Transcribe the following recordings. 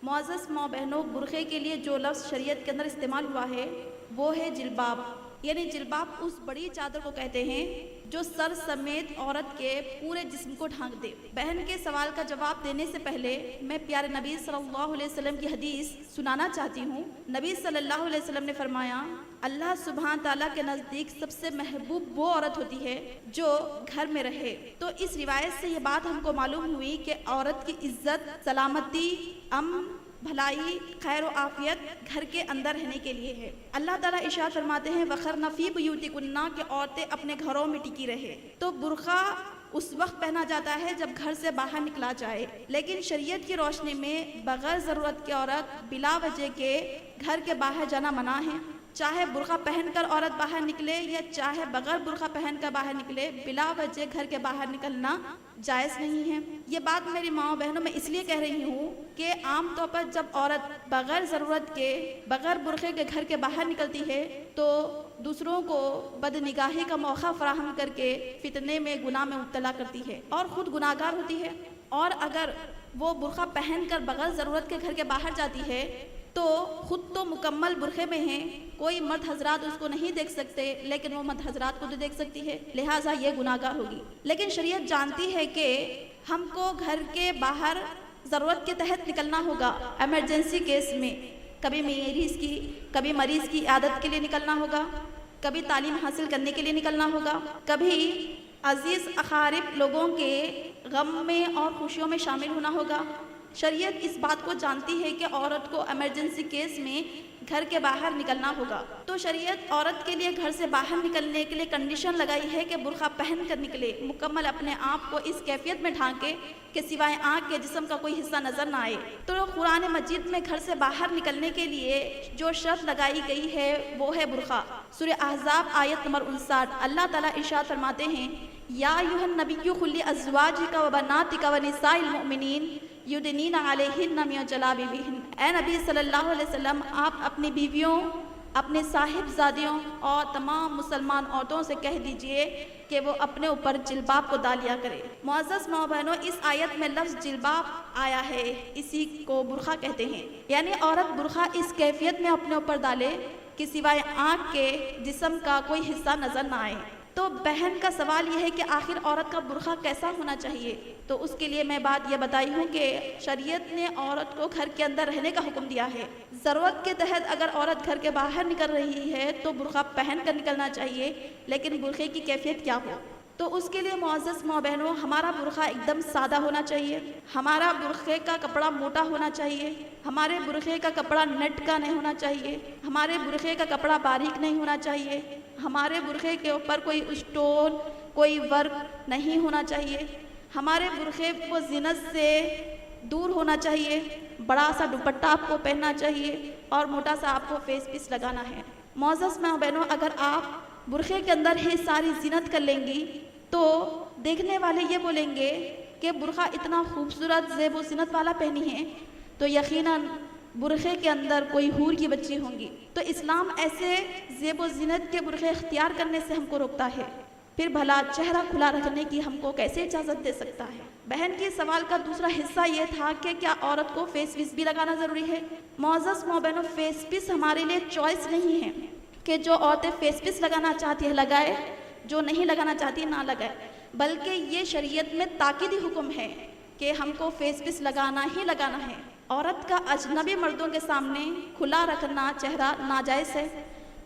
معزز ماں بہنوں، برقعے کے لیے جو لفظ شریعت کے اندر استعمال ہوا ہے وہ ہے جلباب، یعنی جلباب اس بڑی چادر کو کہتے ہیں جو سر سمیت عورت کے پورے جسم کو ڈھانک دے۔ بہن کے سوال کا جواب دینے سے پہلے میں پیارے نبی صلی اللہ علیہ وسلم کی حدیث سنانا چاہتی ہوں۔ نبی صلی اللہ علیہ وسلم نے فرمایا، اللہ سبحانہ تعالیٰ کے نزدیک سب سے محبوب وہ عورت ہوتی ہے جو گھر میں رہے۔ تو اس روایت سے یہ بات ہم کو معلوم ہوئی کہ عورت کی عزت، سلامتی، امن، بھلائی، خیر و عافیت گھر کے اندر رہنے کے لیے ہے۔ اللہ تعالیٰ ارشاد فرماتے ہیں وَقَرْنَ فِي بُيُوتِكُنَّ کہ عورتیں اپنے گھروں میں ٹکی رہے۔ تو برقع اس وقت پہنا جاتا ہے جب گھر سے باہر نکلا جائے، لیکن شریعت کی روشنی میں بغیر ضرورت کے عورت بلا وجہ کے گھر کے باہر جانا منع ہے۔ چاہے برقع پہن کر عورت باہر نکلے یا چاہے بغیر برقع پہن کر باہر نکلے، بلا وجہ گھر کے باہر نکلنا جائز نہیں ہے۔ یہ بات میری ماں بہنوں میں اس لیے کہہ رہی ہوں کہ عام طور پر جب عورت بغیر ضرورت کے، بغیر برقعے کے گھر کے باہر نکلتی ہے تو دوسروں کو بدنگاہی کا موقع فراہم کر کے فتنے میں، گناہ میں مبتلا کرتی ہے اور خود گناہگار ہوتی ہے۔ اور اگر وہ برقع پہن کر بغیر ضرورت کے گھر کے باہر جاتی ہے تو خود تو مکمل برقعے میں ہیں، کوئی مرد حضرات اس کو نہیں دیکھ سکتے، لیکن وہ مرد حضرات کو تو دیکھ سکتی ہے، لہٰذا یہ گناہگار ہوگی۔ لیکن شریعت جانتی ہے کہ ہم کو گھر کے باہر ضرورت کے تحت نکلنا ہوگا، ایمرجنسی کیس میں، کبھی مریض کی عیادت کے لیے نکلنا ہوگا، کبھی تعلیم حاصل کرنے کے لیے نکلنا ہوگا، کبھی عزیز اقارب لوگوں کے غم میں اور خوشیوں میں شامل ہونا ہوگا۔ شریعت اس بات کو جانتی ہے کہ عورت کو ایمرجنسی کیس میں گھر کے باہر نکلنا ہوگا، تو شریعت عورت کے لیے گھر سے باہر نکلنے کے لیے کنڈیشن لگائی ہے کہ برقع پہن کر نکلے، مکمل اپنے آپ کو اس کیفیت میں ڈھانکے کہ سوائے آنکھ کے جسم کا کوئی حصہ نظر نہ آئے۔ تو قرآن مجید میں گھر سے باہر نکلنے کے لیے جو شرط لگائی گئی ہے وہ ہے برقع۔ سورہ احزاب آیت نمبر 59، اللہ تعالیٰ ارشاد فرماتے ہیں یا ایھا النبی قل لازواجک وبناتک ونساء المؤمنین یدنین علیہن من جلابیبہن۔ اے نبی صلی اللہ علیہ وسلم، آپ اپنی بیویوں، اپنے صاحب زادیوں اور تمام مسلمان عورتوں سے کہہ دیجئے کہ وہ اپنے اوپر جلباب کو ڈالیا کرے۔ معزز ماں بہنوں، اس آیت میں لفظ جلباب آیا ہے، اسی کو برقع کہتے ہیں، یعنی عورت برقع اس کیفیت میں اپنے اوپر ڈالے کہ سوائے آنکھ کے جسم کا کوئی حصہ نظر نہ آئے۔ تو بہن کا سوال یہ ہے کہ آخر عورت کا برقع کیسا ہونا چاہیے؟ تو اس کے لیے میں بات یہ بتائی ہوں کہ شریعت نے عورت کو گھر کے اندر رہنے کا حکم دیا ہے۔ ضرورت کے تحت اگر عورت گھر کے باہر نکل رہی ہے تو برقع پہن کر نکلنا چاہیے، لیکن برقعے کی کیفیت کیا ہو؟ تو اس کے لیے معزز ماں بہنوں، ہمارا برقع ایک دم سادہ ہونا چاہیے، ہمارا برقعے کا کپڑا موٹا ہونا چاہیے، ہمارے برقعے کا کپڑا نیٹ کا نہیں ہونا چاہیے، ہمارے برقعے کا کپڑا باریک نہیں ہونا چاہیے، ہمارے برقعے کے اوپر کوئی اسٹون، کوئی ورک نہیں ہونا چاہیے، ہمارے برقعے کو زینت سے دور ہونا چاہیے، بڑا سا دوپٹہ آپ کو پہننا چاہیے اور موٹا سا آپ کو فیس پیس لگانا ہے۔ معزز ماں بہنوں، اگر آپ برقعے کے اندر ہی ساری زینت کر لیں گی تو دیکھنے والے یہ بولیں گے کہ برقع اتنا خوبصورت زیب و زینت والا پہنی ہے، تو یقیناً برقعے کے اندر کوئی حور کی بچی ہوں گی۔ تو اسلام ایسے زیب و زینت کے برقعے اختیار کرنے سے ہم کو روکتا ہے، پھر بھلا چہرہ کھلا رکھنے کی ہم کو کیسے اجازت دے سکتا ہے؟ بہن کے سوال کا دوسرا حصہ یہ تھا کہ کیا عورت کو فیس پیس بھی لگانا ضروری ہے؟ معزز ماں بہنوں، فیس پیس ہمارے لیے چوائس نہیں ہے کہ جو عورتیں فیس پیس لگانا چاہتی ہے لگائے، جو نہیں لگانا چاہتی نہ لگائے، بلکہ یہ شریعت میں تاکیدی حکم ہے کہ ہم کو فیس پیس لگانا ہی لگانا ہے۔ عورت کا اجنبی مردوں کے سامنے کھلا رکھنا چہرہ ناجائز ہے،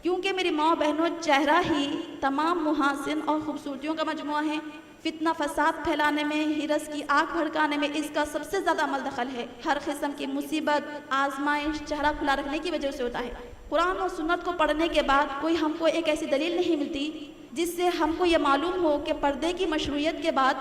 کیونکہ میری ماں بہنوں، چہرہ ہی تمام محاسن اور خوبصورتیوں کا مجموعہ ہے۔ فتنہ فساد پھیلانے میں، ہرس کی آگ بھڑکانے میں اس کا سب سے زیادہ عمل دخل ہے۔ ہر قسم کی مصیبت، آزمائش چہرہ کھلا رکھنے کی وجہ سے ہوتا ہے۔ قرآن و سنت کو پڑھنے کے بعد کوئی ہم کو ایک ایسی دلیل نہیں ملتی جس سے ہم کو یہ معلوم ہو کہ پردے کی مشروعیت کے بعد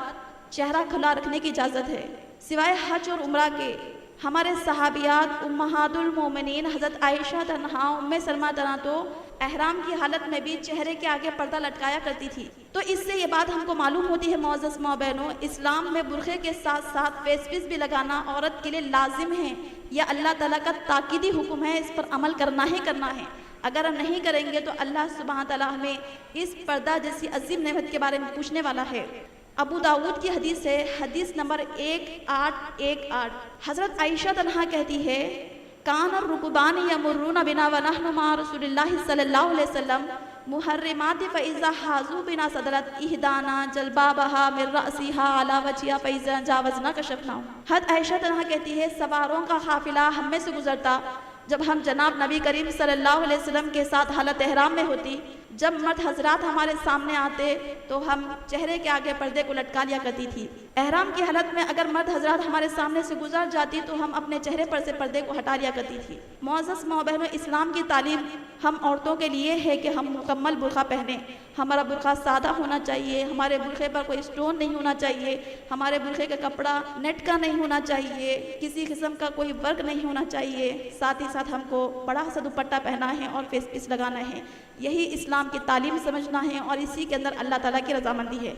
چہرہ کھلا رکھنے کی اجازت ہے، سوائے حج اور عمرہ کے۔ ہمارے صحابیات امہات المومنین حضرت عائشہ تنہا، ام سلمہ تنہا تو احرام کی حالت میں بھی چہرے کے آگے پردہ لٹکایا کرتی تھی۔ تو اس سے یہ بات ہم کو معلوم ہوتی ہے معزز ماں بہنوں، اسلام میں برقعے کے ساتھ ساتھ فیس پیس بھی لگانا عورت کے لیے لازم ہے، یہ اللہ تعالیٰ کا تاکیدی حکم ہے، اس پر عمل کرنا ہی کرنا ہے۔ اگر ہم نہیں کریں گے تو اللہ سبحانہ تعالیٰ ہمیں اس پردہ جیسی عظیم نعمت کے بارے میں پوچھنے والا ہے۔ ابو داود کی حدیث ہے، حدیث نمبر 1818۔ حضرت عائشہ تنہا کہتی ہے کان الرکبان یمرون بنا ونحن مع رسول اللہ صلی اللہ علیہ وسلم محرمات فإذا حاذوا بنا صدرت احدانا جلبابها من رأسها على وجهها فإذا جاوزنا كشفناه۔ حضرت عائشہ تنہا کہتی ہے سواروں کا قافلہ ہم میں سے گزرتا، جب ہم جناب نبی کریم صلی اللہ علیہ وسلم کے ساتھ حالت احرام میں ہوتی، جب مرد حضرات ہمارے سامنے آتے تو ہم چہرے کے آگے پردے کو لٹکا لیا کرتی تھی۔ احرام کی حالت میں اگر مرد حضرات ہمارے سامنے سے گزر جاتی تو ہم اپنے چہرے پر سے پردے کو ہٹا لیا کرتی تھی۔ معزز ماں بہنوں، اسلام کی تعلیم ہم عورتوں کے لیے ہے کہ ہم مکمل برقع پہنیں۔ ہمارا برقع سادہ ہونا چاہیے، ہمارے برقعے پر کوئی اسٹون نہیں ہونا چاہیے، ہمارے برقعے کا کپڑا نیٹ کا نہیں ہونا چاہیے، کسی قسم کا کوئی ورک نہیں ہونا چاہیے، ساتھ ہی ساتھ ہم کو بڑا سا دوپٹہ پہنا ہے اور فیس پیس لگانا ہے۔ یہی اسلام کی تعلیم سمجھنا ہے اور اسی کے اندر اللہ تعالیٰ کی رضامندی ہے۔